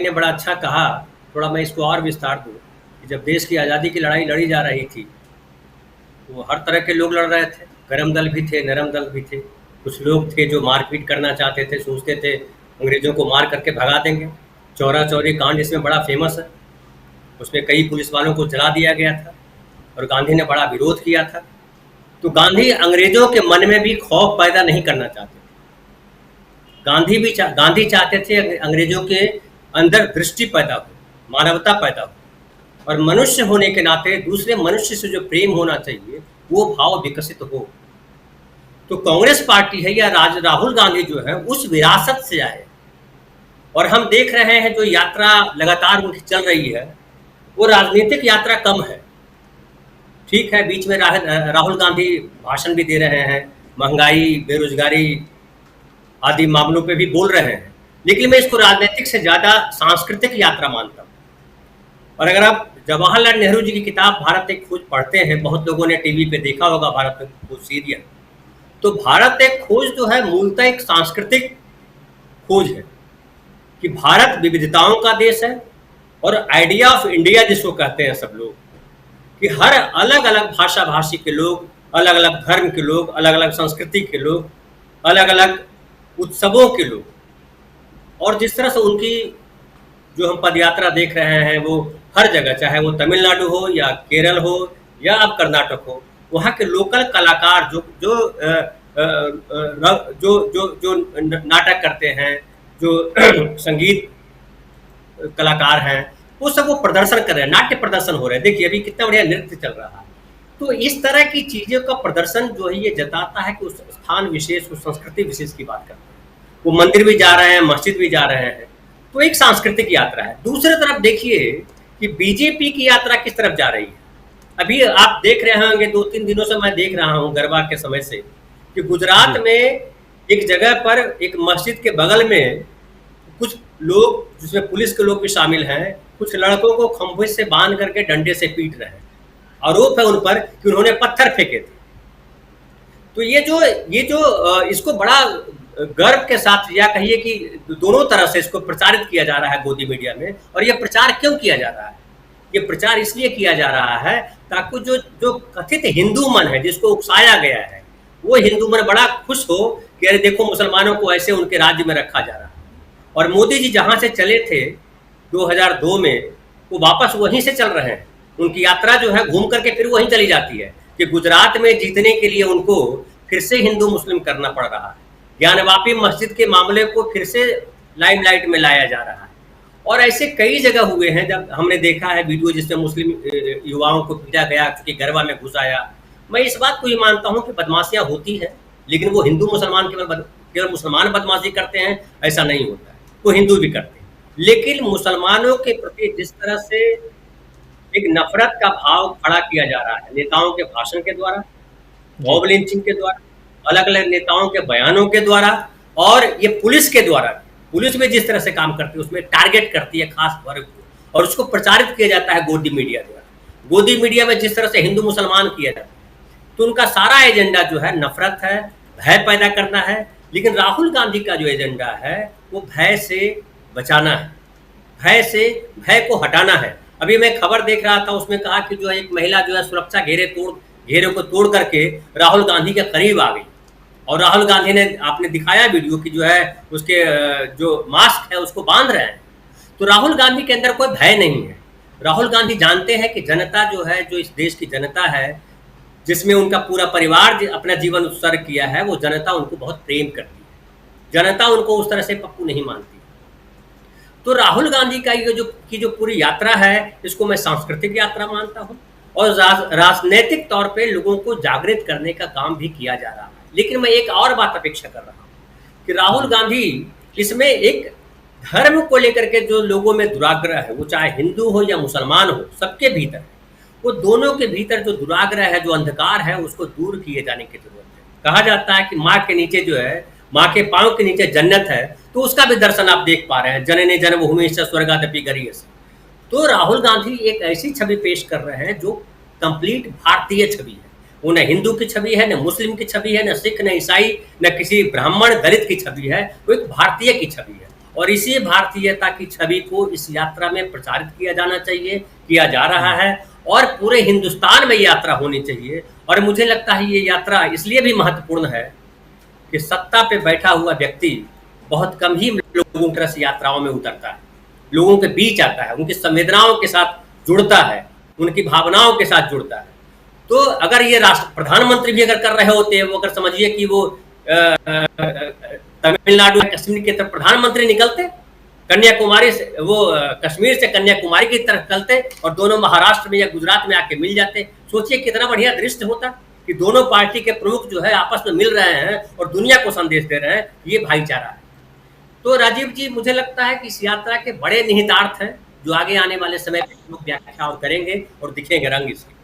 ने बड़ा अच्छा कहा, थोड़ा मैं इसको और विस्तार दूँ, कि जब देश की आज़ादी की लड़ाई लड़ी जा रही थी, तो हर तरह के लोग लड़ रहे थे। गरम दल भी थे, नरम दल भी थे। कुछ लोग थे जो मारपीट करना चाहते थे, सोचते थे अंग्रेज़ों को मार करके भगा देंगे। चौरा-चौरी कांड इसमें बड़ा फ़ेमस है। उसमें कई पुलिस वालों को जला दिया गया था और गांधी ने बड़ा विरोध किया था। तो गांधी अंग्रेज़ों के मन में भी खौफ पैदा नहीं करना चाहते थे। गांधी चाहते थे अंग्रेज़ों के अंदर दृष्टि पैदा हो, मानवता पैदा हो और मनुष्य होने के नाते दूसरे मनुष्य से जो प्रेम होना चाहिए, वो भाव विकसित हो। तो कांग्रेस पार्टी है या राहुल गांधी जो है उस विरासत से आए और हम देख रहे हैं जो यात्रा लगातार उनकी चल रही है, वो राजनीतिक यात्रा कम है। ठीक है, बीच में राहुल गांधी भाषण भी दे रहे हैं, महंगाई, बेरोजगारी आदि मामलों पे भी बोल रहे हैं, लेकिन मैं इसको राजनीतिक से ज़्यादा सांस्कृतिक यात्रा मानता हूँ। और अगर आप जवाहरलाल नेहरू जी की किताब भारत एक खोज पढ़ते हैं, बहुत लोगों ने टीवी पे देखा होगा भारत एक खोज सीरियल, तो भारत एक खोज जो है मूलतः एक सांस्कृतिक खोज है कि भारत विविधताओं का देश है और आइडिया ऑफ इंडिया जिसको कहते हैं सब लोग, कि हर अलग अलग भाषा भाषी के लोग, अलग अलग धर्म के लोग, अलग अलग संस्कृति के लोग, अलग अलग उत्सवों के लोग, और जिस तरह से उनकी जो हम पदयात्रा देख रहे हैं वो हर जगह, चाहे वो तमिलनाडु हो या केरल हो या अब कर्नाटक हो, वहाँ के लोकल कलाकार जो जो जो जो जो नाटक करते हैं, जो संगीत कलाकार हैं, वो सब वो प्रदर्शन कर रहे हैं, नाट्य प्रदर्शन हो रहे हैं। देखिए अभी कितना बढ़िया नृत्य चल रहा है। तो इस तरह की चीज़ों का प्रदर्शन जो है ये जताता है कि उस स्थान विशेष, उस संस्कृति विशेष की बात करते हैं। वो मंदिर भी जा रहे हैं, मस्जिद भी जा रहे हैं, तो एक सांस्कृतिक यात्रा है। दूसरी तरफ देखिए कि बीजेपी की यात्रा किस तरफ जा रही है। अभी आप देख रहे होंगे, 2-3 दिनों से मैं देख रहा हूँ गरबा के समय से, कि गुजरात में एक जगह पर एक मस्जिद के बगल में कुछ लोग, जिसमें पुलिस के लोग भी शामिल हैं, कुछ लड़कों को खंभे से बांध करके डंडे से पीट रहे हैं। आरोप है उन पर कि उन्होंने पत्थर फेंके थे। तो ये जो इसको बड़ा गर्व के साथ, या कहिए कि दोनों तरह से इसको प्रचारित किया जा रहा है गोदी मीडिया में। और ये प्रचार क्यों किया जा रहा है? ये प्रचार इसलिए किया जा रहा है ताकि जो जो कथित हिंदू मन है, जिसको उकसाया गया है, वो हिंदू मन बड़ा खुश हो कि अरे देखो मुसलमानों को ऐसे उनके राज्य में रखा जा रहा है। और मोदी जी जहाँ से चले थे 2002 में, वो वापस वहीं से चल रहे हैं। उनकी यात्रा जो है घूम करके फिर वहीं चली जाती है कि गुजरात में जीतने के लिए उनको फिर से हिंदू मुस्लिम करना पड़ रहा है। ज्ञानवापी मस्जिद के मामले को फिर से लाइमलाइट में लाया जा रहा है। और ऐसे कई जगह हुए हैं जब हमने देखा है वीडियो जिसमें मुस्लिम युवाओं को पीटा गया क्योंकि गरबा में घुस आया। मैं इस बात को ही मानता हूँ कि बदमाशियाँ होती हैं, लेकिन वो हिंदू मुसलमान केवल मुसलमान बदमाशी करते हैं ऐसा नहीं होता है, वो हिंदू भी करते हैं। लेकिन मुसलमानों के प्रति जिस तरह से एक नफरत का भाव खड़ा किया जा रहा है, नेताओं के भाषण के द्वारा, मॉब लिंचिंग के द्वारा, अलग अलग नेताओं के बयानों के द्वारा, और ये पुलिस के द्वारा, पुलिस में जिस तरह से काम करती है उसमें टारगेट करती है खास वर्ग को, और उसको प्रचारित किया जाता है गोदी मीडिया द्वारा। गोदी मीडिया में जिस तरह से हिंदू मुसलमान किया जाता है, तो उनका सारा एजेंडा जो है नफरत है, भय पैदा करना है। लेकिन राहुल गांधी का जो एजेंडा है वो भय से बचाना है, भय को हटाना है। अभी मैं खबर देख रहा था, उसमें कहा कि जो एक महिला जो है सुरक्षा घेरे को तोड़ करके राहुल गांधी के करीब आ गई, और राहुल गांधी ने, आपने दिखाया वीडियो की, जो है उसके जो मास्क है उसको बांध रहे हैं। तो राहुल गांधी के अंदर कोई भय नहीं है। राहुल गांधी जानते हैं कि जनता जो है, जो इस देश की जनता है, जिसमें उनका पूरा परिवार अपना जीवन उत्सर्ग किया है, वो जनता उनको बहुत प्रेम करती है। जनता उनको उस तरह से पप्पू नहीं मानती। तो राहुल गांधी का ये जो पूरी यात्रा है, इसको मैं सांस्कृतिक यात्रा मानता हूँ, और राजनीतिक तौर पे लोगों को जागृत करने का काम भी किया जा रहा है। लेकिन मैं एक और बात अपेक्षा कर रहा हूँ कि राहुल गांधी इसमें एक धर्म को लेकर के जो लोगों में दुराग्रह है, वो चाहे हिंदू हो या मुसलमान हो, सबके भीतर, वो दोनों के भीतर जो दुराग्रह है, जो अंधकार है, उसको दूर किए जाने की जरूरत है। कहा जाता है कि माँ के नीचे जो है, माँ के पाँव के नीचे जन्नत है, तो उसका भी दर्शन आप देख पा रहे हैं, जननी जन्मभूमि से स्वर्गादपि गरीयसी। तो राहुल गांधी एक ऐसी छवि पेश कर रहे हैं जो कंप्लीट भारतीय छवि है। वो न हिंदू की छवि है, न मुस्लिम की छवि है, न सिख, न ईसाई, न किसी ब्राह्मण दलित की छवि है, वो एक भारतीय की छवि है। और इसी भारतीयता की छवि को इस यात्रा में प्रचारित किया जाना चाहिए, किया जा रहा है और पूरे हिंदुस्तान में यात्रा होनी चाहिए। और मुझे लगता है ये यात्रा इसलिए भी महत्वपूर्ण है कि सत्ता पे बैठा हुआ व्यक्ति बहुत कम ही लोगों की तरह से यात्राओं में उतरता है, लोगों के बीच आता है, उनकी संवेदनाओं के साथ जुड़ता है, उनकी भावनाओं के साथ जुड़ता है। तो अगर ये राष्ट्र प्रधानमंत्री भी अगर कर रहे होते हैं, वो अगर समझिए कि वो तमिलनाडु कश्मीर की तरफ प्रधानमंत्री निकलते, कन्याकुमारी से वो कश्मीर से कन्याकुमारी की तरफ चलते और दोनों महाराष्ट्र में या गुजरात में आके मिल जाते, सोचिए कितना बढ़िया दृश्य होता कि दोनों पार्टी के प्रमुख जो है आपस में मिल रहे हैं और दुनिया को संदेश दे रहे हैं ये भाईचारा है। तो राजीव जी, मुझे लगता है कि इस यात्रा के बड़े निहितार्थ हैं जो आगे आने वाले समय में लोग व्याख्या और करेंगे और दिखेंगे रंग इसके।